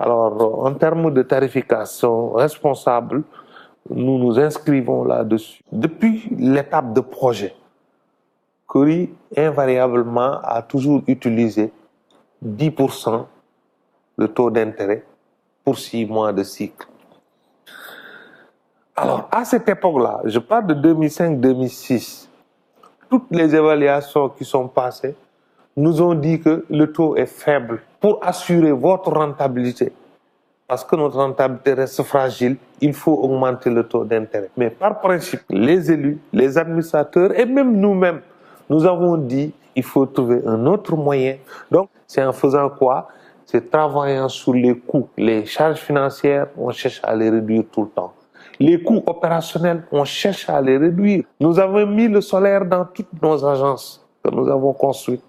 Alors, en termes de tarification responsable, nous nous inscrivons là-dessus. Depuis l'étape de projet, Cori invariablement a toujours utilisé 10% de taux d'intérêt pour 6 mois de cycle. Alors, à cette époque-là, je parle de 2005-2006, toutes les évaluations qui sont passées nous ont dit que le taux est faible. Pour assurer votre rentabilité, parce que notre rentabilité reste fragile, il faut augmenter le taux d'intérêt. Mais par principe, les élus, les administrateurs et même nous-mêmes, nous avons dit qu'il faut trouver un autre moyen. Donc, c'est en faisant quoi? C'est travaillant sur les coûts. Les charges financières, on cherche à les réduire tout le temps. Les coûts opérationnels, on cherche à les réduire. Nous avons mis le solaire dans toutes nos agences que nous avons construites.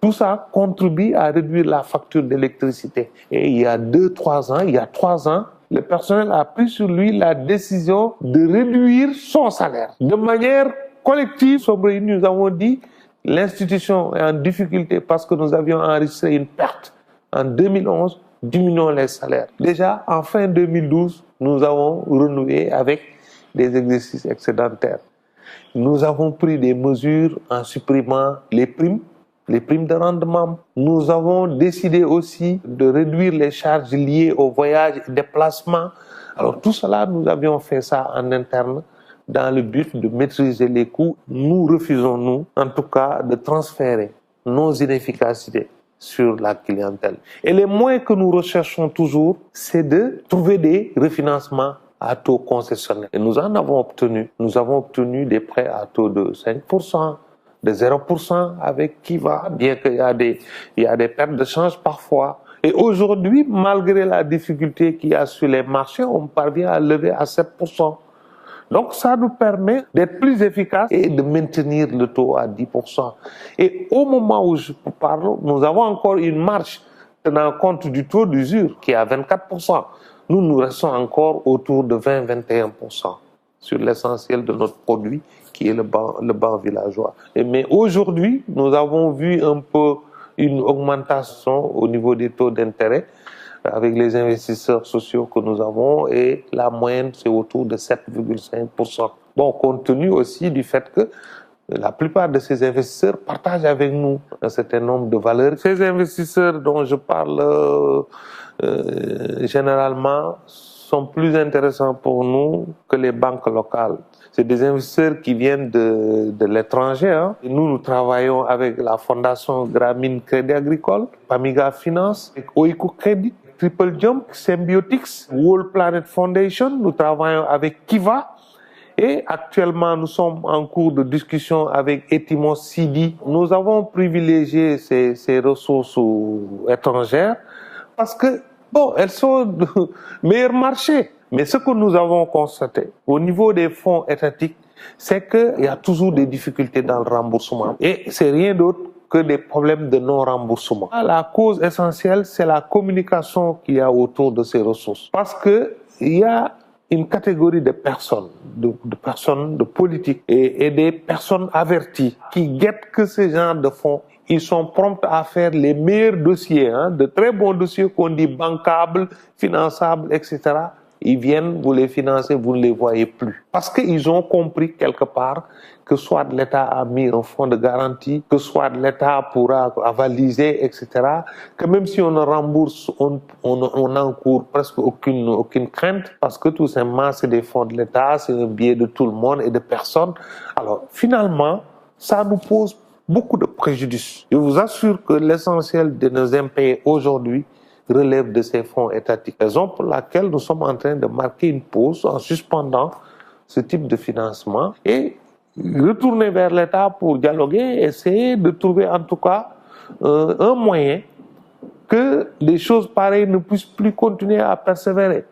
Tout ça contribue à réduire la facture d'électricité. Et il y a 3 ans, le personnel a pris sur lui la décision de réduire son salaire. De manière collective, nous avons dit l'institution est en difficulté parce que nous avions enregistré une perte en 2011, diminuons les salaires. Déjà, en fin 2012, nous avons renoué avec des exercices excédentaires. Nous avons pris des mesures en supprimant les primes de rendement. Nous avons décidé aussi de réduire les charges liées au voyage et déplacement. Alors tout cela, nous avions fait ça en interne dans le but de maîtriser les coûts. Nous refusons, nous, en tout cas, de transférer nos inefficacités sur la clientèle. Et les moyens que nous recherchons toujours, c'est de trouver des refinancements à taux concessionnel. Et nous en avons obtenu. Nous avons obtenu des prêts à taux de 5%, de 0% avec Kiva, bien qu'il y a des pertes de change parfois. Et aujourd'hui, malgré la difficulté qu'il y a sur les marchés, on parvient à lever à 7%. Donc ça nous permet d'être plus efficaces et de maintenir le taux à 10%. Et au moment où je parle, nous avons encore une marge tenant compte du taux d'usure qui est à 24%. Nous restons encore autour de 20-21% sur l'essentiel de notre produit qui est le banc villageois. Mais aujourd'hui, nous avons vu un peu une augmentation au niveau des taux d'intérêt avec les investisseurs sociaux que nous avons et la moyenne c'est autour de 7,5%. Bon, compte tenu aussi du fait que la plupart de ces investisseurs partagent avec nous un certain nombre de valeurs. Ces investisseurs dont je parle généralement sont plus intéressants pour nous que les banques locales. C'est des investisseurs qui viennent de l'étranger. Hein. Nous travaillons avec la Fondation Grameen Crédit Agricole, Pamiga Finance, Oiko Crédit, Triple Jump, Symbiotics, World Planet Foundation. Nous travaillons avec Kiva. Et actuellement, nous sommes en cours de discussion avec Etimos Sidi. Nous avons privilégié ces ressources étrangères parce que, bon, elles sont de meilleur marché. Mais ce que nous avons constaté au niveau des fonds étatiques, c'est qu'il y a toujours des difficultés dans le remboursement. Et c'est rien d'autre que des problèmes de non-remboursement. La cause essentielle, c'est la communication qu'il y a autour de ces ressources. Parce que il y a une catégorie de personnes, de politiques et des personnes averties qui guettent que ces genres de fonds, ils sont prompts à faire les meilleurs dossiers, hein, de très bons dossiers qu'on dit bancables, finançables, etc. Ils viennent, vous les financez, vous ne les voyez plus. Parce qu'ils ont compris quelque part que soit l'État a mis un fonds de garantie, que soit l'État pourra avaliser, etc. Que même si on ne rembourse, on n'encourt presque aucune crainte parce que tout simplement c'est des fonds de l'État, c'est un biais de tout le monde et de personne. Alors finalement, ça nous pose beaucoup de préjudice. Je vous assure que l'essentiel de nos impayés aujourd'hui relève de ces fonds étatiques. Raison pour laquelle nous sommes en train de marquer une pause en suspendant ce type de financement et retourner vers l'État pour dialoguer, essayer de trouver en tout cas un moyen que des choses pareilles ne puissent plus continuer à persévérer.